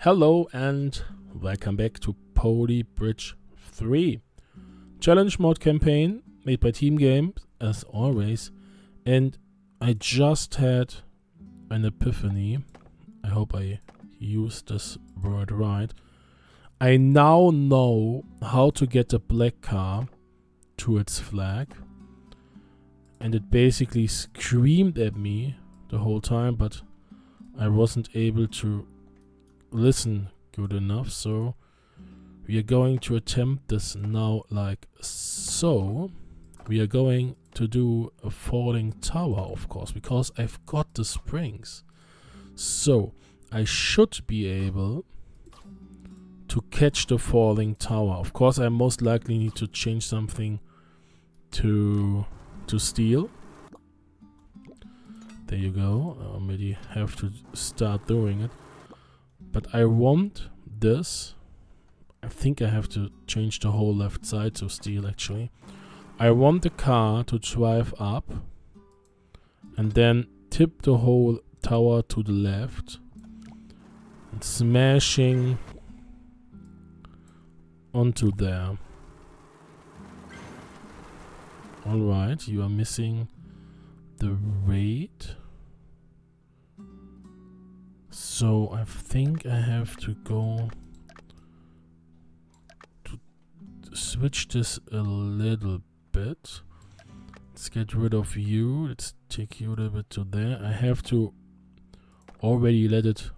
Hello and welcome back to Poly Bridge 3. Challenge mode campaign made by Teamgames as always, and I just had an epiphany. I hope I used this word right. I now know how to get the black car to its flag, and it basically screamed at me the whole time, but I wasn't able to listen good enough, so we are going to attempt this now like so. We are going to do a falling tower, of course, because I've got the springs. So I should be able to catch the falling tower. Of course, I most likely need to change something to steel. There you go. I already have to start doing it. But I want this. I think I have to change the whole left side to steel actually. I want the car to drive up and then tip the whole tower to the left and smashing onto there. Alright, you are missing the weight. So I think I have to go to switch this a little bit. Let's get rid of you. Let's take you a little bit to there. I have to already let it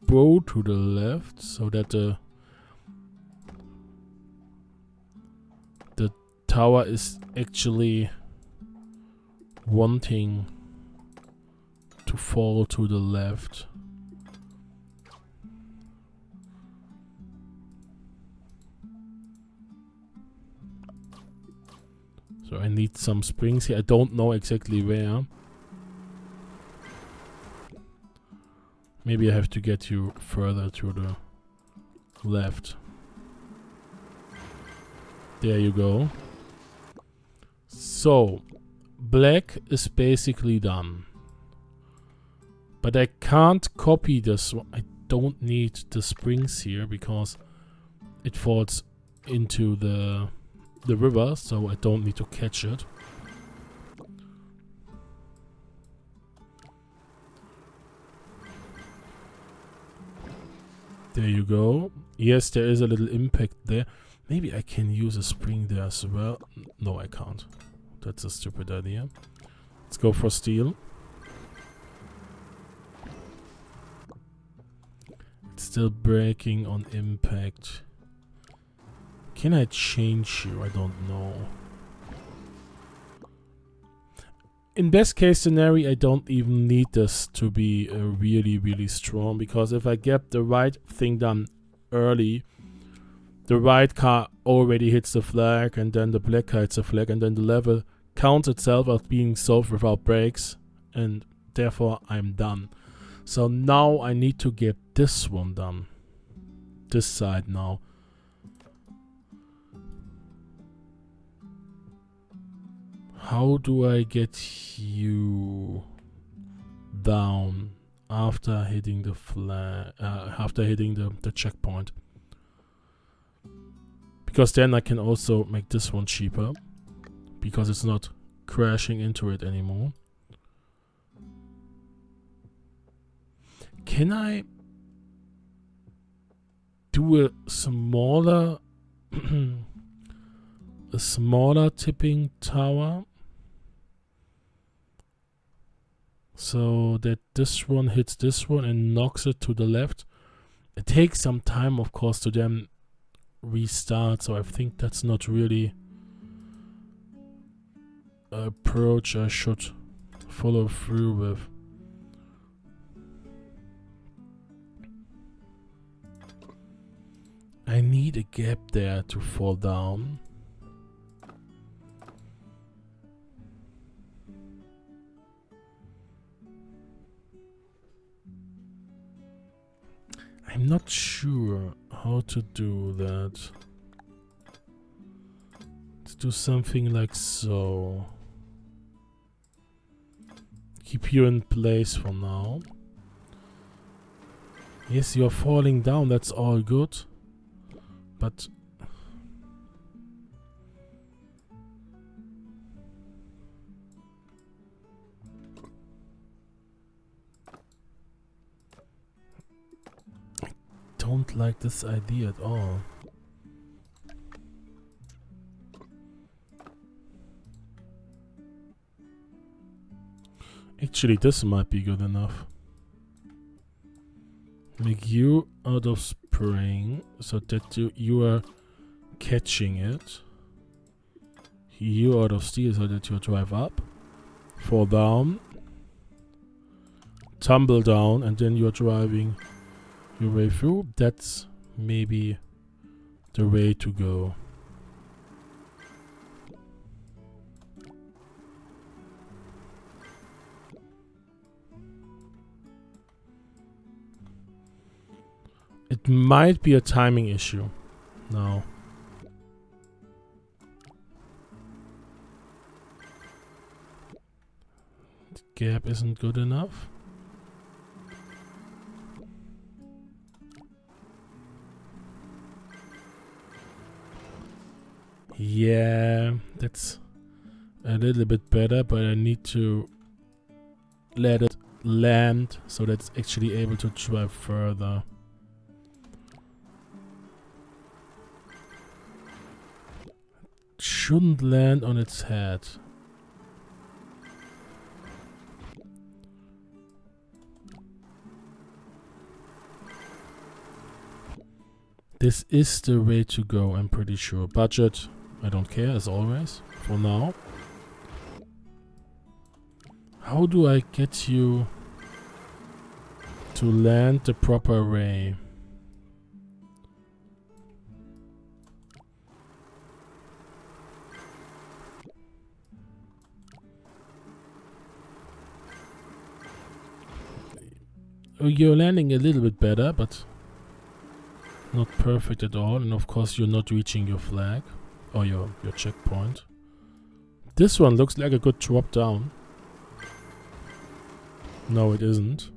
go to the left so that the tower is actually wanting to fall to the left. So I need some springs here. I don't know exactly where. Maybe I have to get you further to the left. There you go. So, black is basically done. But I can't copy this one. I don't need the springs here because it falls into the river, so I don't need to catch it. There you go. Yes, there is a little impact there. Maybe I can use a spring there as well. No, I can't. That's a stupid idea. Let's go for steel. It's still breaking on impact. Can I change you? I don't know. In best case scenario, I don't even need this to be really, really strong, because if I get the right thing done early, the right car already hits the flag, and then the black car hits the flag, and then the level counts itself as being solved without breaks, and therefore I'm done. So now I need to get this one done. This side now. How do I get you down after hitting the flag? After hitting the checkpoint? Because then I can also make this one cheaper, because it's not crashing into it anymore. Can I do a smaller a smaller tipping tower so that this one hits this one and knocks it to the left? It takes some time, of course, to then restart, so I think that's not really an approach I should follow through with. I need a gap there to fall down. I'm not sure how to do that. Let's do something like so. Keep you in place for now. Yes, you're falling down, that's all good. But I don't like this idea at all. Actually, this might be good enough. Make you out of spraying so that you are catching it. You out of steel so that you drive up, fall down, tumble down, and then you're driving your way through. That's maybe the way to go. It might be a timing issue now. The gap isn't good enough. Yeah, that's a little bit better, but I need to let it land so that it's actually able to drive further. Shouldn't land on its head. This is the way to go, I'm pretty sure. Budget, I don't care, as always, for now. How do I get you to land the proper way? Oh, you're landing a little bit better, but not perfect at all. And of course you're not reaching your flag or your checkpoint. This one looks like a good drop down. No, it isn't.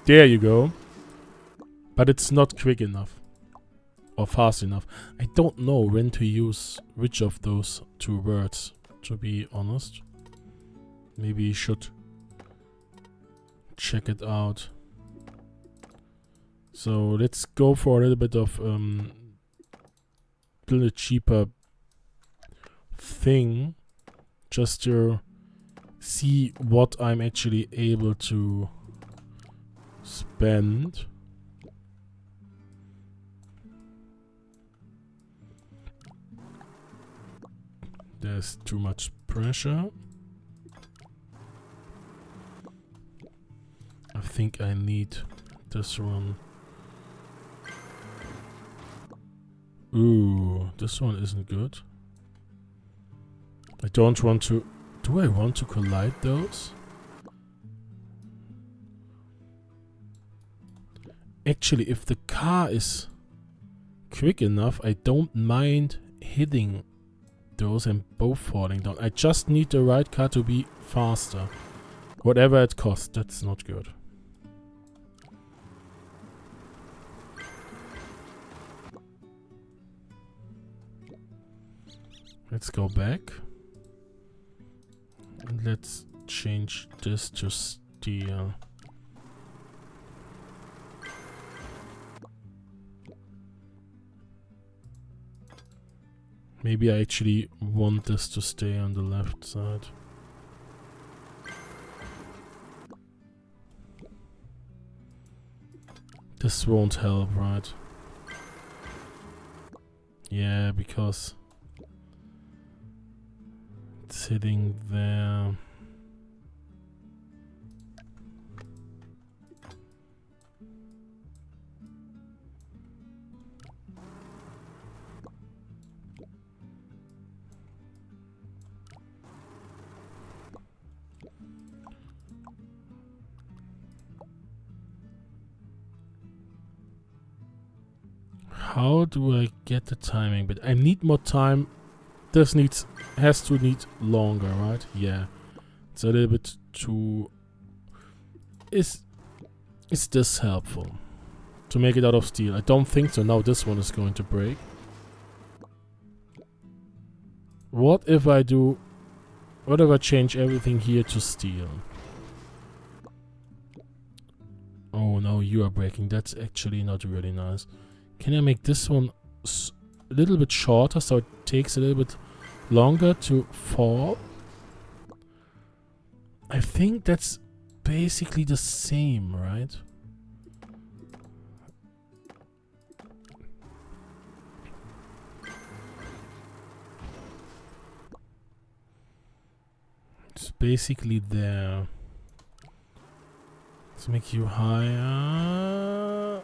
There you go. But it's not quick enough. Or fast enough. I don't know when to use which of those two words, to be honest. Maybe you should check it out. So let's go for a little bit of build a cheaper thing just to see what I'm actually able to spend. There's too much pressure. I think I need this one. Ooh, this one isn't good. I don't want to... Do I want to collide those? Actually, if the car is quick enough, I don't mind hitting those and both falling down. I just need the right car to be faster. Whatever it costs, that's not good. Let's go back. And let's change this to steel. Maybe I actually want this to stay on the left side. This won't help, right? Yeah, because it's sitting there. How do I get the timing? But I need more time. This has to need longer, right? Yeah. It's a little bit too... Is this helpful? To make it out of steel? I don't think so. Now this one is going to break. What if I do... What if I change everything here to steel? Oh no, you are breaking. That's actually not really nice. Can I make this one a little bit shorter so it takes a little bit longer to fall? I think that's basically the same, right? It's basically there. Let's make you higher.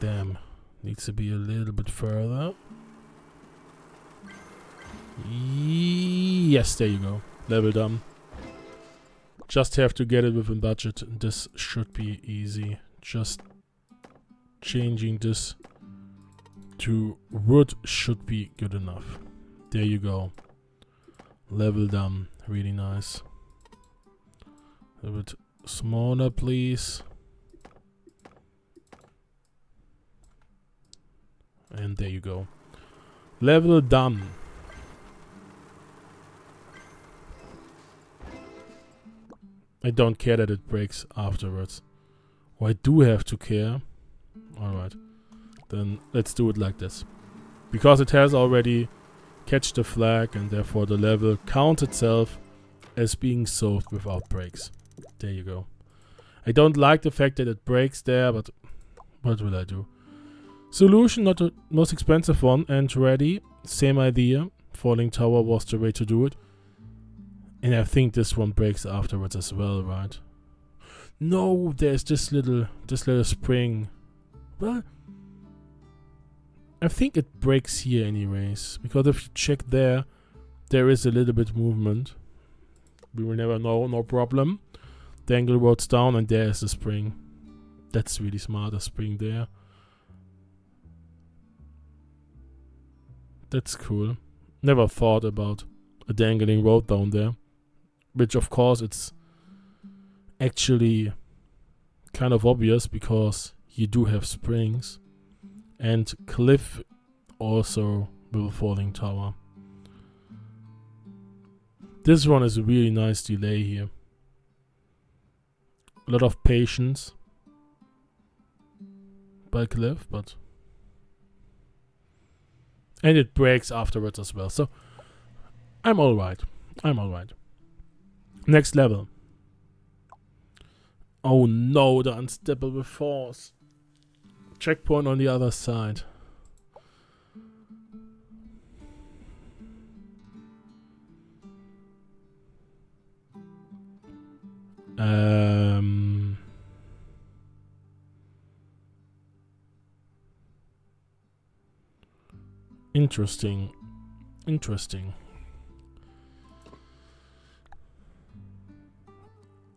Damn. Needs to be a little bit further. Yes, there you go. Level done. Just have to get it within budget. This should be easy. Just changing this to wood should be good enough. There you go. Level done. Really nice. A little bit smaller, please. And there you go. Level done. I don't care that it breaks afterwards. Or I do have to care. Alright. Then let's do it like this. Because it has already catch the flag and therefore the level counts itself as being solved without breaks. There you go. I don't like the fact that it breaks there, but what will I do? Solution, not the most expensive one, and ready. Same idea. Falling tower was the way to do it. And I think this one breaks afterwards as well, right? No, there's this little spring. Well, I think it breaks here anyways. Because if you check there is a little bit movement. We will never know, no problem. The angle roads down and there is the spring. That's really smart, a spring there. That's cool. Never thought about a dangling road down there. Which of course it's actually kind of obvious because you do have springs. And cliff also with a falling tower. This one is a really nice delay here. A lot of patience by cliff, but... And it breaks afterwards as well. So, I'm alright. I'm alright. Next level. Oh no, the unstoppable force. Checkpoint on the other side. Interesting. Interesting.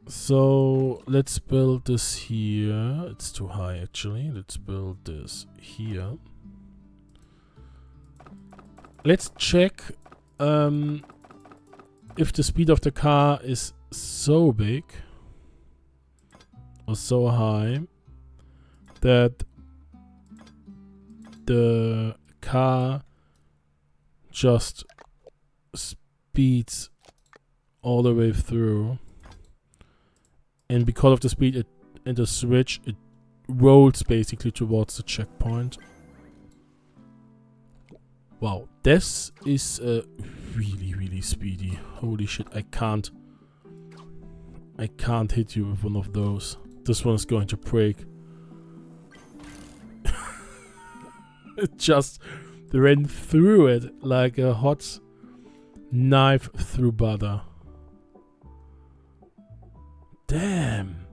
So let's build this here. It's too high actually. Let's build this here. Let's check if the speed of the car is so big or so high that the car just speeds all the way through. And because of the speed and the switch, it rolls basically towards the checkpoint. Wow, this is really, really speedy. Holy shit, I can't hit you with one of those. This one is going to break. It just ran through it like a hot knife through butter. Damn.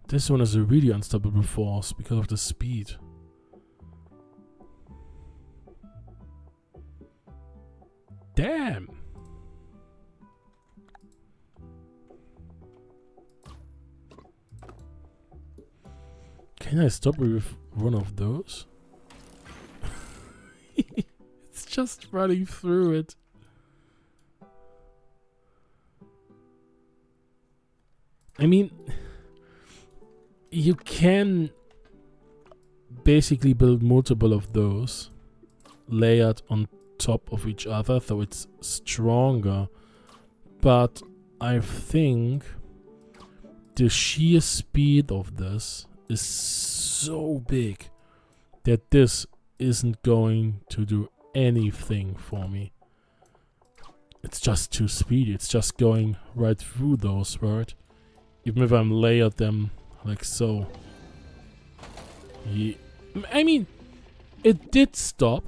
This one is a really unstoppable force because of the speed. Damn. Can I stop with one of those? It's just running through it. I mean, you can basically build multiple of those layered on top of each other, so it's stronger. But I think the sheer speed of this is so big that this isn't going to do anything for me. It's just too speedy. It's just going right through those, right? Even if I'm layered them like so. Yeah. I mean, it did stop.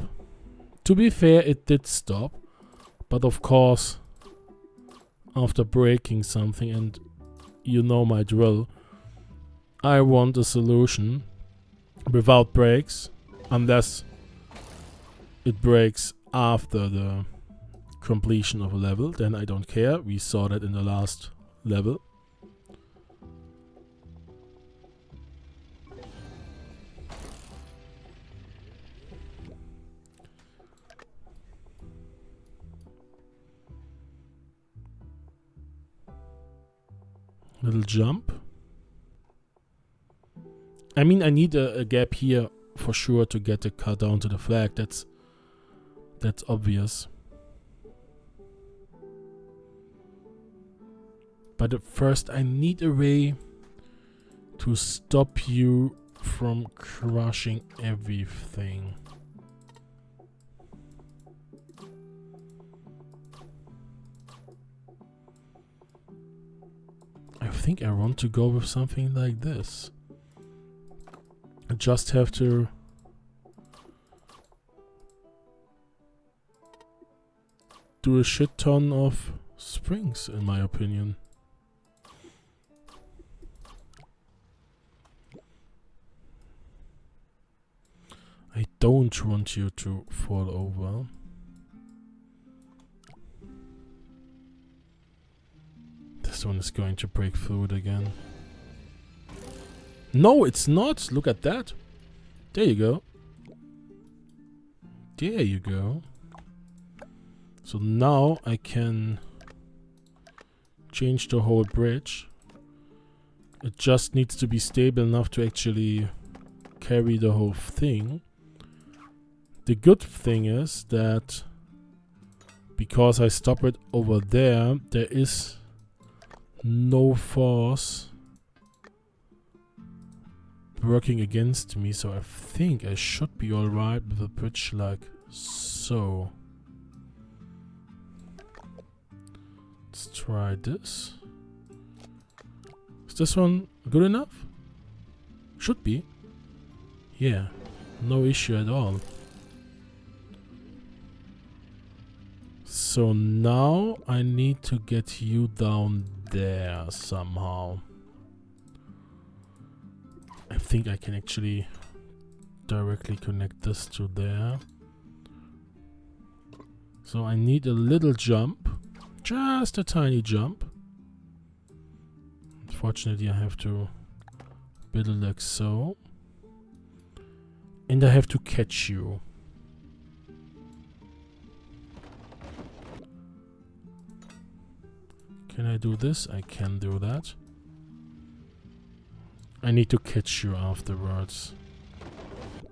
To be fair, it did stop. But of course, after breaking something, and you know my drill, I want a solution without breaks, unless it breaks after the completion of a level, then I don't care. We saw that in the last level. Little jump. I mean, I need a gap here for sure to get the car down to the flag. That's obvious. But at first I need a way to stop you from crushing everything. I think I want to go with something like this. I just have to do a shit ton of springs, in my opinion. I don't want you to fall over. This one is going to break through it again. No, it's not. Look at that. There you go. There you go. So now I can change the whole bridge. It just needs to be stable enough to actually carry the whole thing. The good thing is that because I stop it over there, there is no force working against me, so I think I should be alright with a bridge like so. Let's try this. Is this one good enough? Should be. Yeah, no issue at all. So now I need to get you down there somehow. I think I can actually directly connect this to there. So I need a little jump. Just a tiny jump. Unfortunately, I have to build it like so. And I have to catch you. Can I do this? I can do that. I need to catch you afterwards.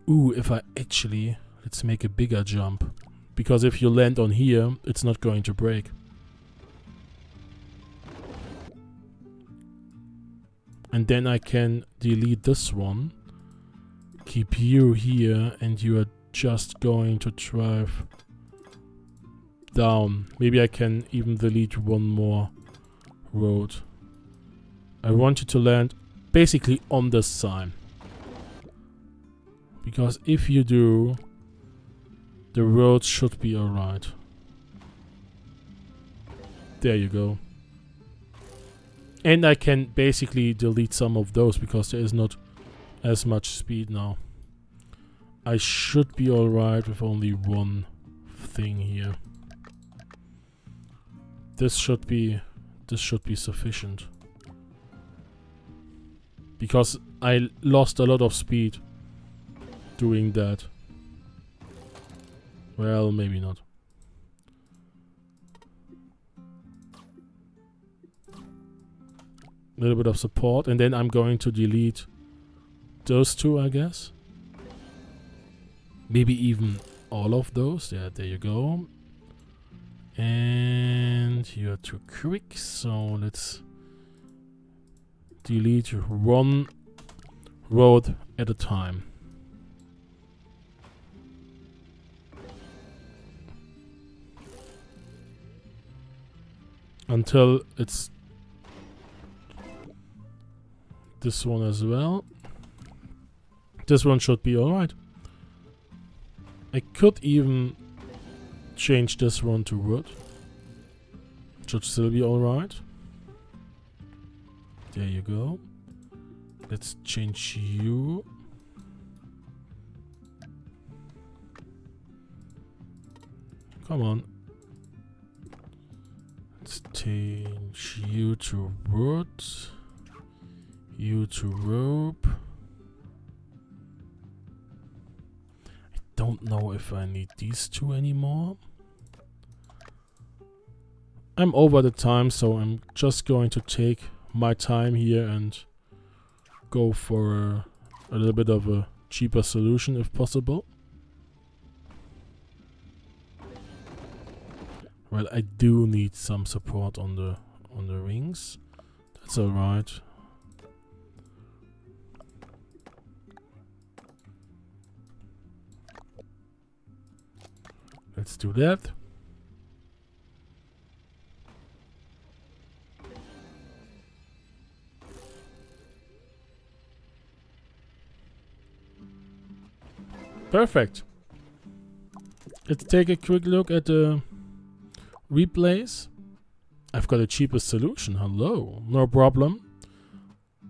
Ooh, if I actually... Let's make a bigger jump. Because if you land on here, it's not going to break. And then I can delete this one. Keep you here, and you are just going to drive down. Maybe I can even delete one more road. I want you to land basically on this side. Because if you do, the road should be alright. There you go. And I can basically delete some of those because there is not as much speed now. I should be alright with only one thing here. This should be sufficient. because I lost a lot of speed doing that. Well, maybe not. A little bit of support, and then I'm going to delete those two, I guess. Maybe even all of those. Yeah, there you go. And you're too quick, so let's delete one road at a time. Until it's this one as well. This one should be alright. I could even change this one to wood. Should still be alright. There you go. Let's change you. Come on. Let's change you to wood. You to rope. I don't know if I need these two anymore. I'm over the time, so I'm just going to take my time here and go for a little bit of a cheaper solution if possible. Well, I do need some support on the rings. That's alright. Let's do that. Perfect. Let's take a quick look at the replays. I've got a cheaper solution. Hello. No problem.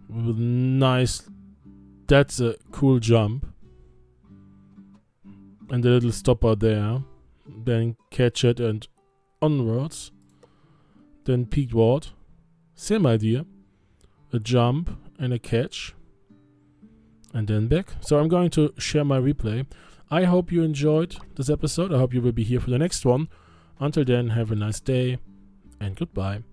Nice. That's a cool jump. And the little stopper there. Then catch it and onwards. Then peaked ward. Same idea. A jump and a catch. And then back. So I'm going to share my replay. I hope you enjoyed this episode. I hope you will be here for the next one. Until then, have a nice day and goodbye.